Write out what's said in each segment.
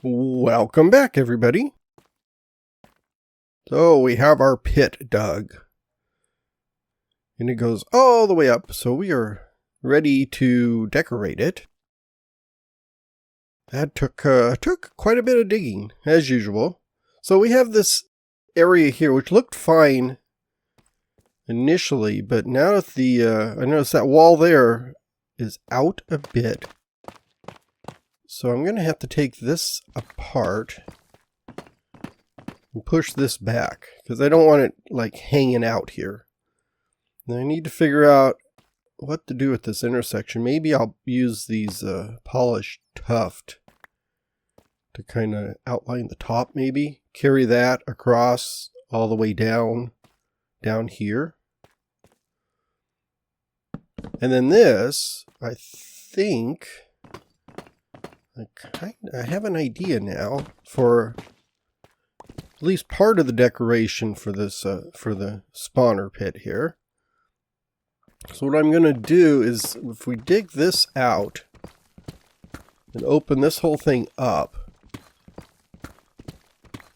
Welcome back, everybody. So we have our pit dug. And it goes all the way up, so we are ready to decorate it. That took quite a bit of digging, as usual. So we have this area here, which looked fine initially, but now that I noticed that wall there is out a bit. So I'm going to have to take this apart and push this back because I don't want it like hanging out here. And I need to figure out what to do with this intersection. Maybe I'll use these polished tuft to kind of outline the top, maybe. Carry that across all the way down here. And then this, I think, I have an idea now for at least part of the decoration for this, for the spawner pit here. So what I'm going to do is, if we dig this out and open this whole thing up,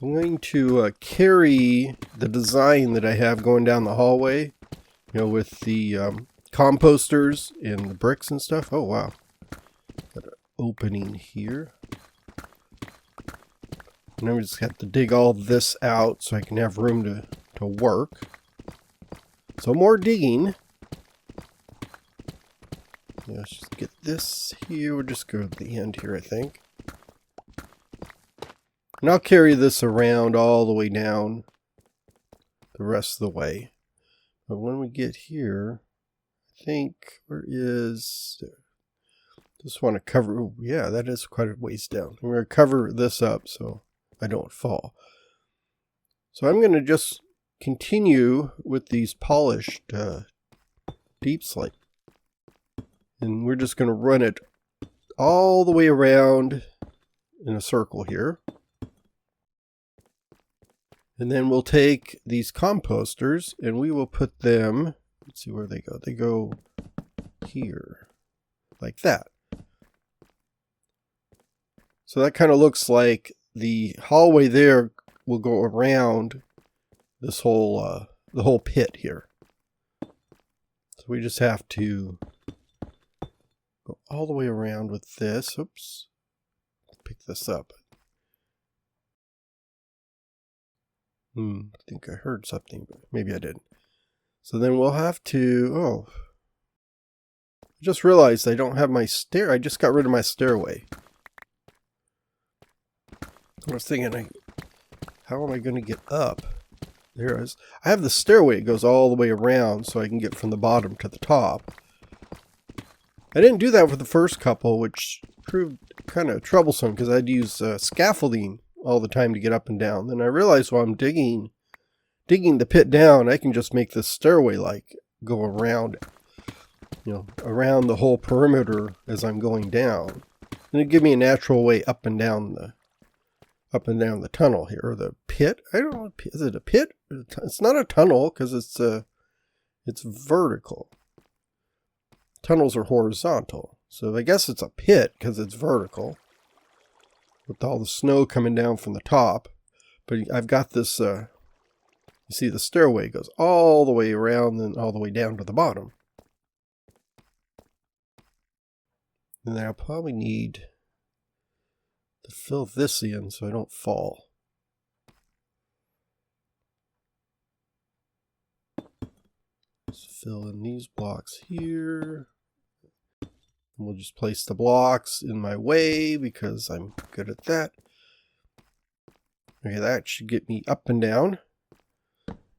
I'm going to carry the design that I have going down the hallway, you know, with the composters and the bricks and stuff. Oh, wow. Got an opening here. And then we just have to dig all this out so I can have room to work. So more digging. Yeah, let's just get this here. We'll just go to the end here, I think. And I'll carry this around all the way down the rest of the way. But when we get here, I think, where is... Just want to cover... Oh, yeah, that is quite a ways down. I'm going to cover this up so I don't fall. So I'm going to just continue with these polished deep slate. And we're just going to run it all the way around in a circle here. And then we'll take these composters and we will put them, let's see where they go. They go here, like that. So that kind of looks like the hallway there will go around this whole, the whole pit here. So we just have to go all the way around with this. Oops. Pick this up. I think I heard something, but maybe I didn't. So then we'll have to... I just realized I don't have my stair. I just got rid of my stairway. I was thinking, how am I going to get up? There it is. I have the stairway. It goes all the way around so I can get from the bottom to the top. I didn't do that for the first couple, which proved kind of troublesome because I'd use scaffolding all the time to get up and down. Then I realized while I'm digging the pit down, I can just make this stairway like go around, you know, around the whole perimeter as I'm going down. And it give me a natural way up and down the tunnel here, or the pit. I don't know, is it a pit? It's not a tunnel because it's vertical. Tunnels are horizontal, so I guess it's a pit because it's vertical with all the snow coming down from the top. But I've got this, you see the stairway goes all the way around and all the way down to the bottom. And then I'll probably need to fill this in so I don't fall. Just fill in these blocks here. And we'll just place the blocks in my way because I'm good at that. Okay, that should get me up and down.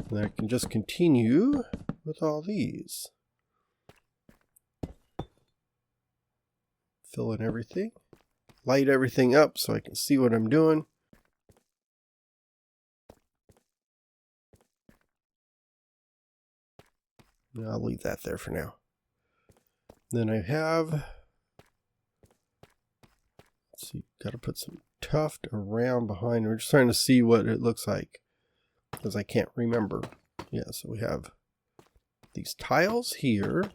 And I can just continue with all these. Fill in everything. Light everything up so I can see what I'm doing. And I'll leave that there for now. Then I have, let's see, got to put some tuft around behind. We're just trying to see what it looks like because I can't remember. Yeah, so we have these tiles here.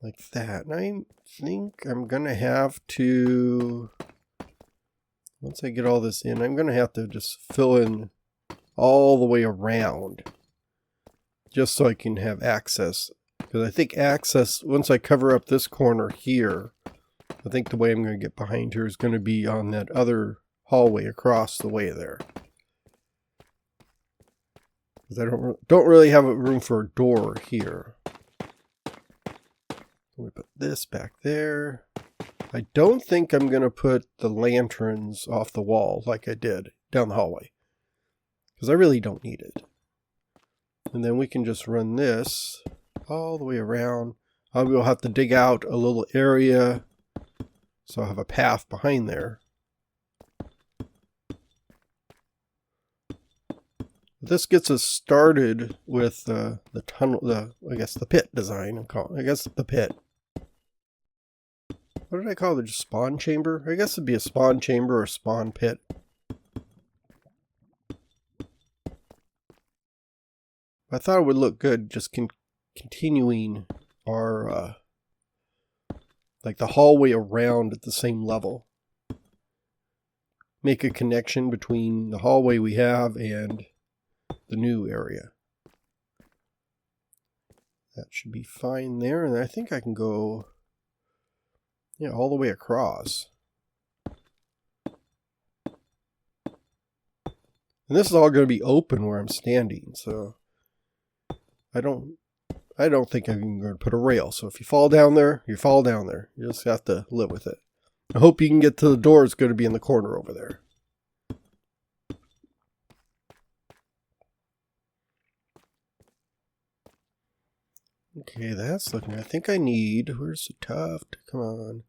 like that. And I think I'm going to have to, once I get all this in, I'm going to have to just fill in all the way around just so I can have access. Because I think access, once I cover up this corner here, I think the way I'm going to get behind here is going to be on that other hallway across the way there. Because I don't really have a room for a door here. We put this back there. I don't think I'm going to put the lanterns off the wall like I did down the hallway. Because I really don't need it. And then we can just run this all the way around. I will have to dig out a little area. So I'll have a path behind there. This gets us started with the tunnel, I guess the pit design. I guess the pit. What did I call it? Just spawn chamber? I guess it'd be a spawn chamber or spawn pit. I thought it would look good just continuing our, like the hallway around at the same level. Make a connection between the hallway we have and the new area. That should be fine there, and I think I can go, yeah, all the way across. And this is all going to be open where I'm standing, so I don't think I'm going to put a rail. So if you fall down there, you fall down there. You just have to live with it. I hope you can get to the door. It's going to be in the corner over there. Okay, that's looking, I think I need, where's the tuft? Come on.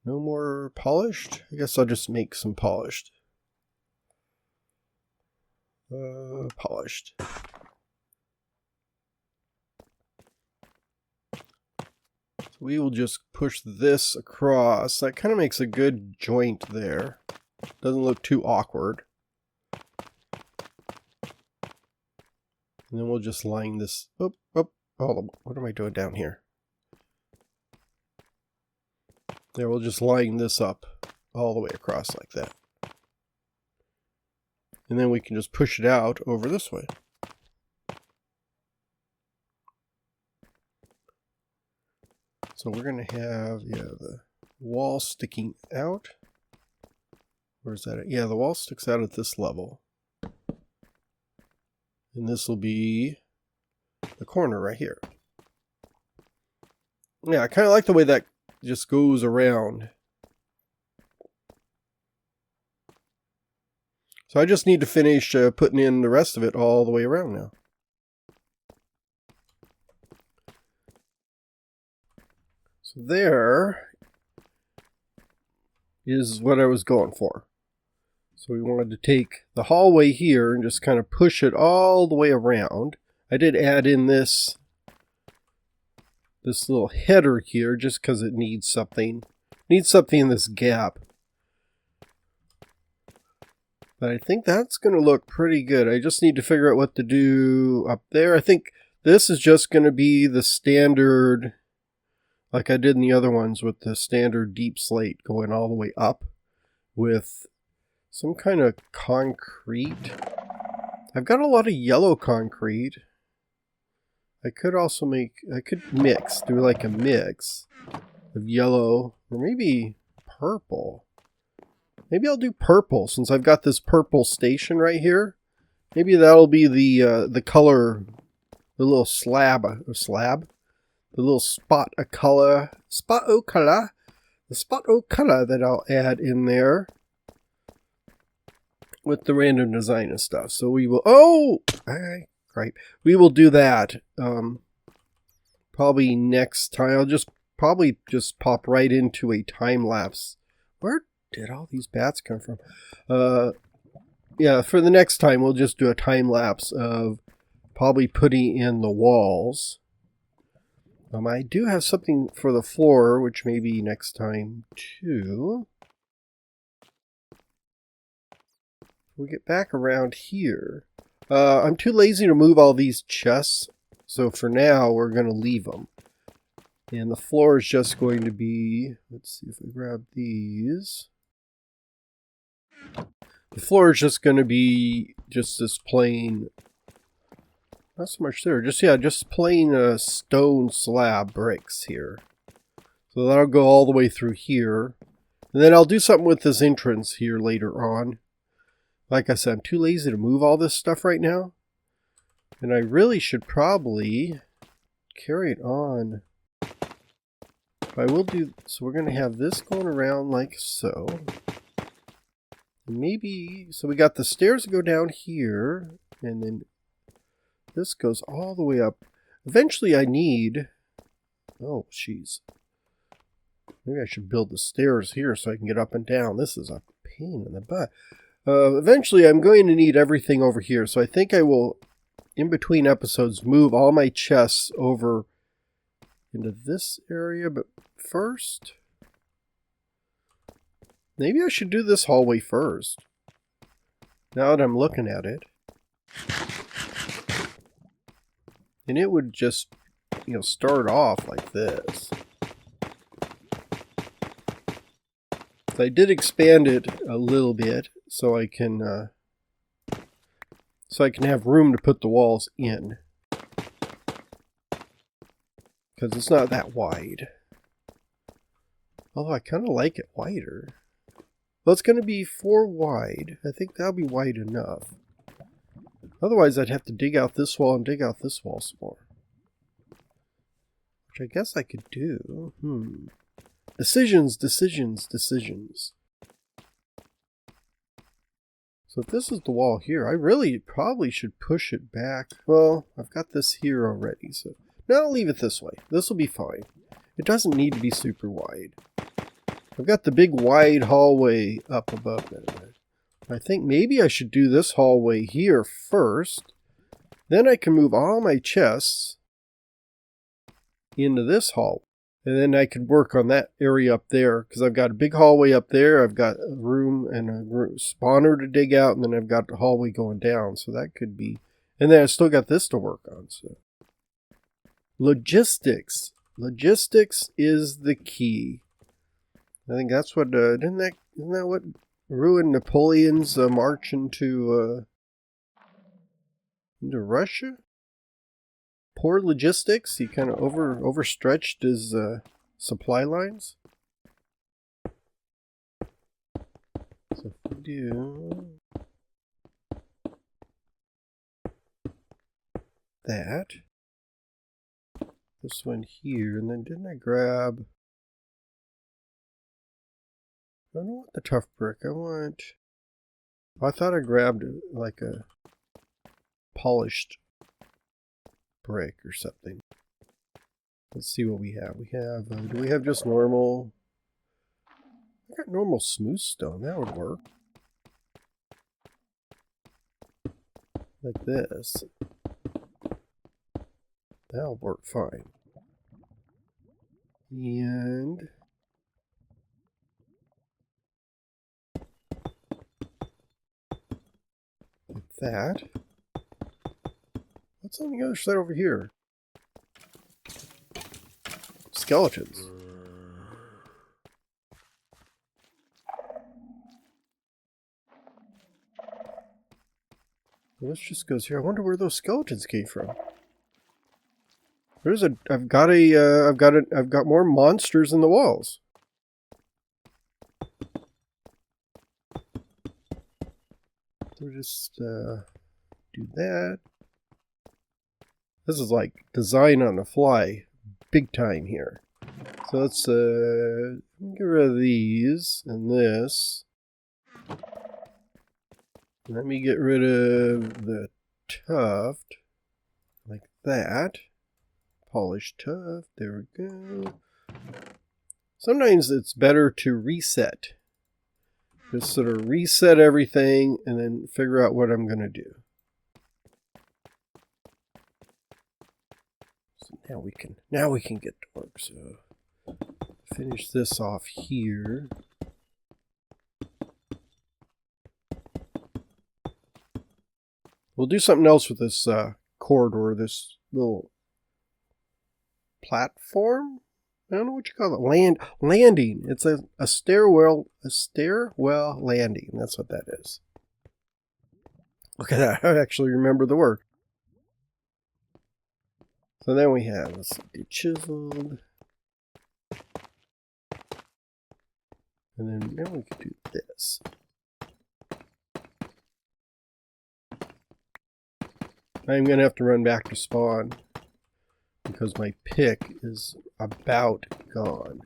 No more polished? I guess I'll just make some polished. Polished. So we will just push this across. That kind of makes a good joint there. Doesn't look too awkward. And then we'll just line this up. Oh, what am I doing down here? There, we'll just line this up all the way across like that. And then we can just push it out over this way. So we're going to have, the wall sticking out. Where's that at? Yeah, the wall sticks out at this level. And this will be the corner right here. Yeah, I kind of like the way that just goes around. So I just need to finish putting in the rest of it all the way around now. So there is what I was going for. So we wanted to take the hallway here and just kind of push it all the way around. I did add in this little header here just because it needs something. Needs something in this gap. But I think that's going to look pretty good. I just need to figure out what to do up there. I think this is just going to be the standard, like I did in the other ones, with the standard deep slate going all the way up with some kind of concrete. I've got a lot of yellow concrete. I could also mix, do like a mix of yellow or maybe purple. Maybe I'll do purple since I've got this purple station right here. Maybe that'll be the color, the little the little spot of color that I'll add in there with the random design and stuff. So we will, we will do that probably next time. I'll probably just pop right into a time lapse. Where did all these bats come from? Yeah, for the next time, we'll just do a time lapse of probably putting in the walls. I do have something for the floor, which maybe next time too. We'll get back around here. I'm too lazy to move all these chests, so for now we're going to leave them. And the floor is just going to be, let's see if I grab these. The floor is just going to be just this plain, not so much there, just plain stone slab bricks here. So that'll go all the way through here. And then I'll do something with this entrance here later on. Like I said, I'm too lazy to move all this stuff right now. And I really should probably carry it on. I will do, so we're going to have this going around like so. Maybe, so we got the stairs that go down here. And then this goes all the way up. Eventually I need, oh jeez. Maybe I should build the stairs here so I can get up and down. This is a pain in the butt. Eventually, I'm going to need everything over here. So I think I will, in between episodes, move all my chests over into this area. But first, maybe I should do this hallway first. Now that I'm looking at it. And it would just, start off like this. I did expand it a little bit so I can have room to put the walls in, because it's not that wide. Although I kind of like it wider. Well, it's going to be 4 wide. I think that'll be wide enough. Otherwise, I'd have to dig out this wall and dig out this wall some more, which I guess I could do. Decisions. So if this is the wall here, I really probably should push it back. Well, I've got this here already, so now I'll leave it this way. This will be fine. It doesn't need to be super wide. I've got the big wide hallway up above it. I think maybe I should do this hallway here first. Then I can move all my chests into this hallway. And then I could work on that area up there, because I've got a big hallway up there. I've got a room and a spawner to dig out, and then I've got the hallway going down. So that could be... And then I still got this to work on. So logistics. Logistics is the key. I think that's what... isn't that what ruined Napoleon's march into Russia? Poor logistics. He kind of overstretched his supply lines. So if we do that, this one here, and then didn't I grab? I don't want the tough brick. I want. Oh, I thought I grabbed like a polished brick or something. Let's see what we have. We have, do we have just normal? I got normal smooth stone. That would work. Like this. That'll work fine. And like that. What's on the other side over here? Skeletons. Well, this just goes here. I wonder where those skeletons came from. I've got more monsters in the walls. So just do that. This is like design on the fly, big time here. So let's get rid of these and this. Let me get rid of the tuft, like that. Polished tuft, there we go. Sometimes it's better to reset. Just sort of reset everything and then figure out what I'm going to do. So now we can get to work. So finish this off here. We'll do something else with this corridor, this little platform. I don't know what you call it. Landing. It's a stairwell landing. That's what that is. Look at that. I actually remember the word. So then we have, let's see, chiseled. And then now we can do this. I'm going to have to run back to spawn because my pick is about gone.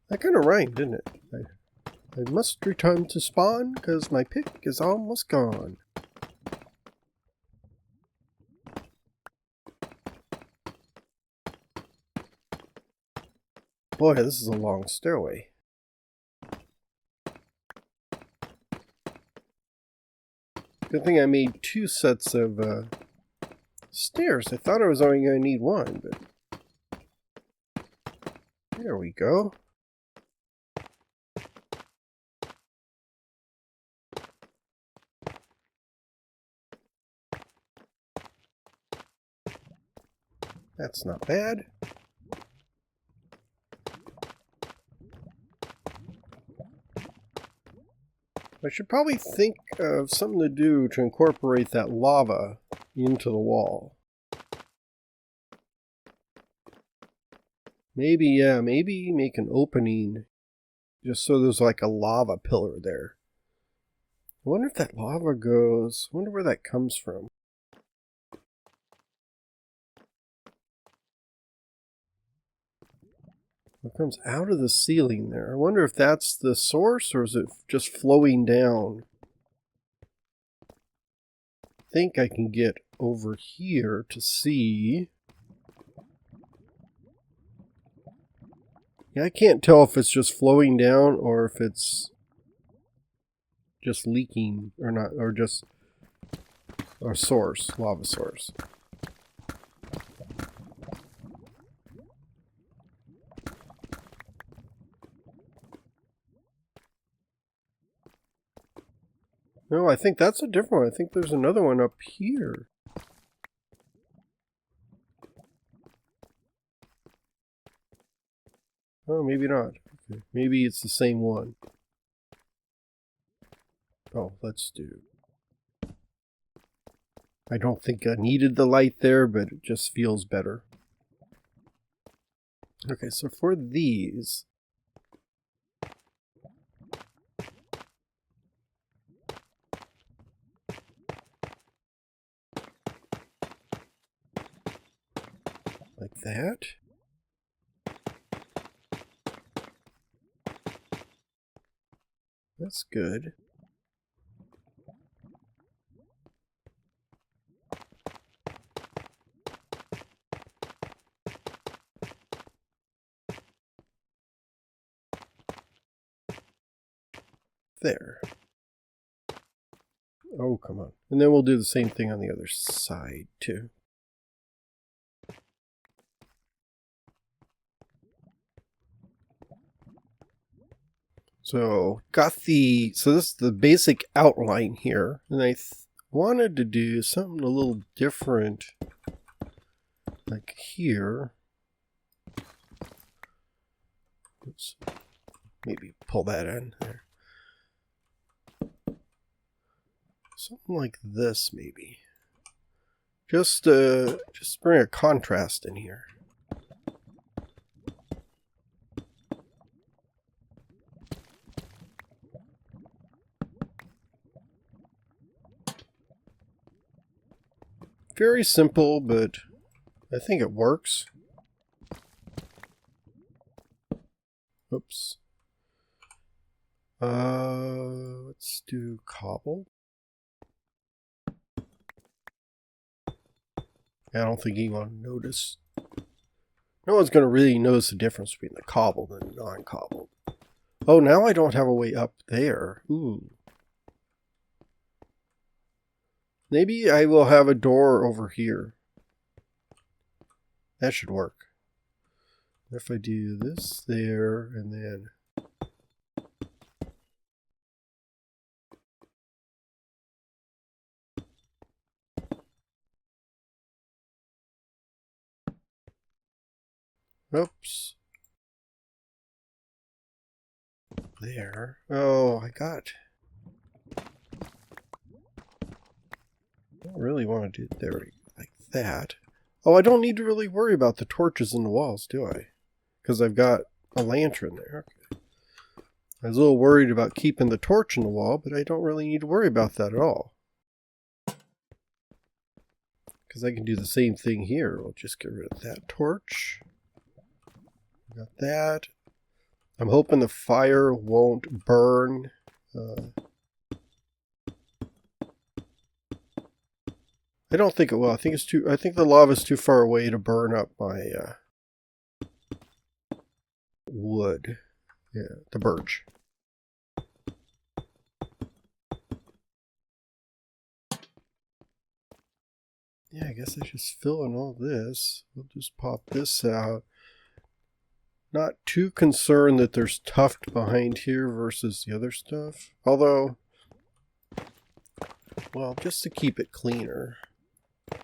That kind of rhymed, didn't it? I must return to spawn because my pick is almost gone. Boy, this is a long stairway. Good thing I made 2 sets of stairs. I thought I was only going to need 1, but there we go. That's not bad. I should probably think of something to do to incorporate that lava into the wall. Maybe, yeah, maybe make an opening just so there's like a lava pillar there. I wonder if that lava goes, I wonder where that comes from. It comes out of the ceiling there. I wonder if that's the source or is it just flowing down? I think I can get over here to see. Yeah, I can't tell if it's just flowing down or if it's just leaking or not, or just a source, lava source. No, I think that's a different one. I think there's another one up here. Oh, maybe not. Okay. Maybe it's the same one. Oh, let's do. I don't think I needed the light there, but it just feels better. Okay, so for these, like that. That's good. There. Oh, come on. And then we'll do the same thing on the other side, too. So, so this is the basic outline here. And I wanted to do something a little different, like here. Oops. Maybe pull that in there. Something like this, maybe. Just bring a contrast in here. Very simple, but I think it works. Oops. Let's do cobble. I don't think anyone will notice. No one's going to really notice the difference between the cobbled and non-cobbled. Oh, now I don't have a way up there. Ooh. Maybe I will have a door over here. That should work. If I do this there, and then... Oops. There. Oh, I don't really want to do it there like that. Oh, I don't need to really worry about the torches in the walls, do I? Because I've got a lantern there. Okay. I was a little worried about keeping the torch in the wall, but I don't really need to worry about that at all. Because I can do the same thing here. We'll just get rid of that torch. Got that. I'm hoping the fire won't burn. I don't think it will. I think the lava's too far away to burn up my wood. Yeah, the birch. Yeah, I guess I just fill in all this. We'll just pop this out. Not too concerned that there's tuft behind here versus the other stuff. Although, well, just to keep it cleaner, I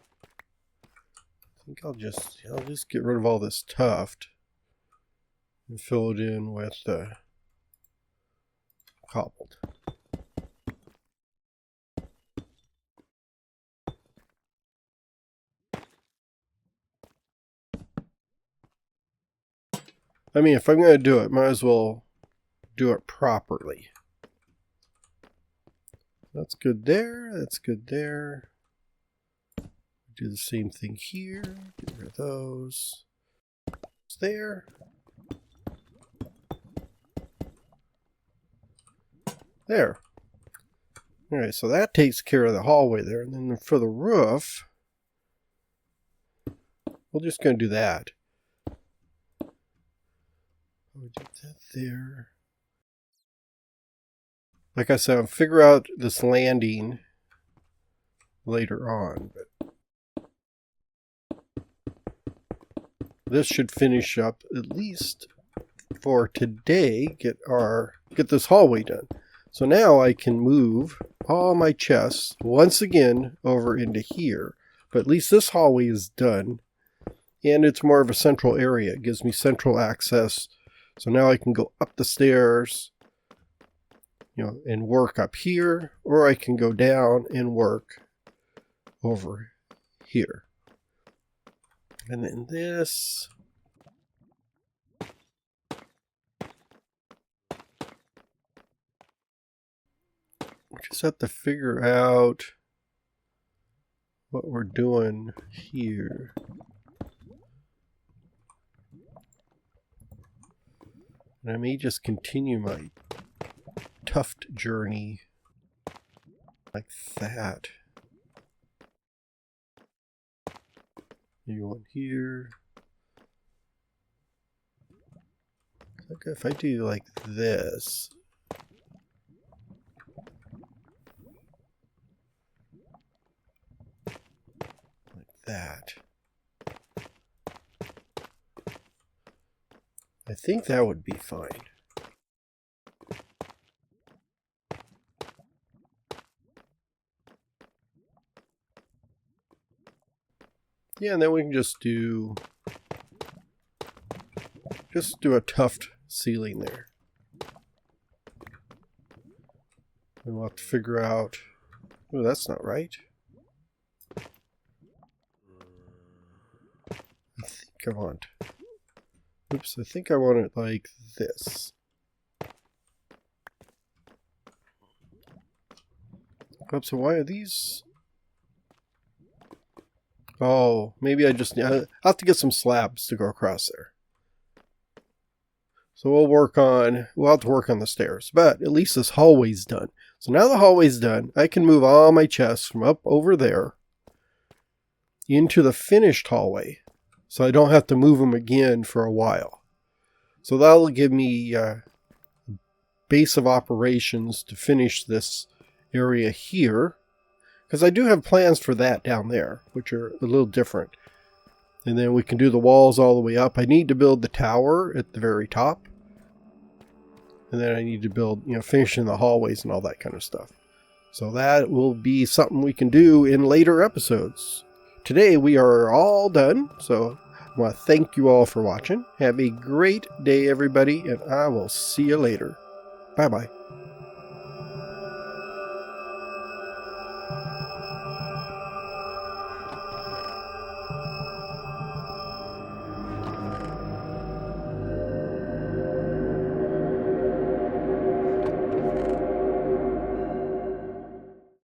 think I'll just get rid of all this tuft and fill it in with cobbled. I mean, if I'm going to do it, might as well do it properly. That's good there. That's good there. Do the same thing here. Get rid of those. It's there. There. Alright, so that takes care of the hallway there. And then for the roof, we're just going to do that. We did that there. Like I said, I'll figure out this landing later on, but this should finish up at least for today. Get this hallway done. So now I can move all my chests once again over into here. But at least this hallway is done, and it's more of a central area. It gives me central access. So now I can go up the stairs, and work up here, or I can go down and work over here. And then this. We just have to figure out what we're doing here. And I may just continue my tuft journey like that. You want here. Okay, if I do like this. Like that. I think that would be fine. Yeah, and then we can just do a tuft ceiling there. And we'll have to figure out. Oh, that's not right. I think I want. Oops, I think I want it like this. Oops, so why are these? Oh, maybe I'll have to get some slabs to go across there. So we'll have to work on the stairs, but at least this hallway's done. So now the hallway's done, I can move all my chests from up over there into the finished hallway. So I don't have to move them again for a while. So that'll give me a base of operations to finish this area here. Because I do have plans for that down there, which are a little different. And then we can do the walls all the way up. I need to build the tower at the very top. And then I need to build, finishing the hallways and all that kind of stuff. So that will be something we can do in later episodes. Today we are all done. So I want to thank you all for watching. Have a great day, everybody, and I will see you later. Bye-bye.